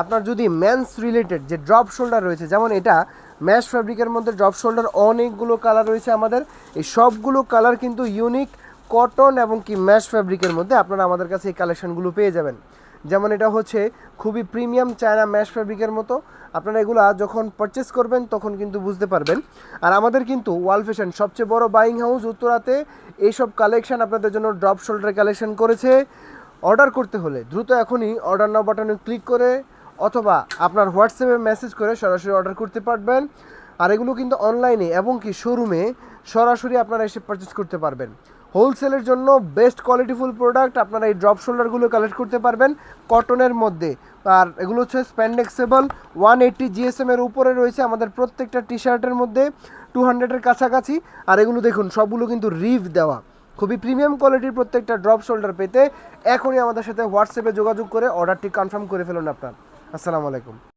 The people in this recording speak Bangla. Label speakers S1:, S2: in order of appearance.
S1: আপনার যদি মেন্স রিলেটেড যে ড্রপ শোল্ডার রয়েছে, যেমন এটা ম্যাশ ফ্যাব্রিকের মধ্যে ড্রপ শোল্ডার অনেকগুলো কালার রয়েছে আমাদের। এই সবগুলো কালার কিন্তু ইউনিক কটন এবং কি ম্যাশ ফ্যাব্রিকের মধ্যে আপনারা আমাদের কাছে এই কালেকশনগুলো পেয়ে যাবেন। যেমন এটা হচ্ছে খুবই প্রিমিয়াম চায়না ম্যাশ ফ্যাব্রিকের মতো। আপনারা এগুলা যখন পারচেস করবেন তখন কিন্তু বুঝতে পারবেন। আর আমাদের কিন্তু ওয়াল ফ্যাশন সবচেয়ে বড় বাইং হাউস উত্তরাতে এইসব কালেকশন আপনাদের জন্য ড্রপ শোল্ডার কালেকশন করেছে। অর্ডার করতে হলে দ্রুত এখনই অর্ডার নাও বাটনে ক্লিক করে অথবা আপনার হোয়াটসঅ্যাপে মেসেজ করে সরাসরি অর্ডার করতে পারবেন। আর এগুলো কিন্তু অনলাইনে এবং কি শোরুমে সরাসরি আপনারা এসে পারচেস করতে পারবেন। হোলসেলের জন্য বেস্ট কোয়ালিটিফুল প্রোডাক্ট আপনারা এই ড্রপ শোল্ডারগুলো কালেক্ট করতে পারবেন কটনের মধ্যে। আর এগুলো হচ্ছে স্প্যান্ডেক্সেবল 180 জিএসএম এর উপরে রয়েছে আমাদের প্রত্যেকটা টি শার্টের মধ্যে 200-এর কাছাকাছি। আর এগুলো দেখুন সবগুলো কিন্তু রিভ দেওয়া, খুবই প্রিমিয়াম কোয়ালিটির প্রত্যেকটা ড্রপ শোল্ডার পেতে এখনই আমাদের সাথে হোয়াটসঅ্যাপে যোগাযোগ করে অর্ডারটি কনফার্ম করে ফেলুন আপনার। আসসালামু আলাইকুম।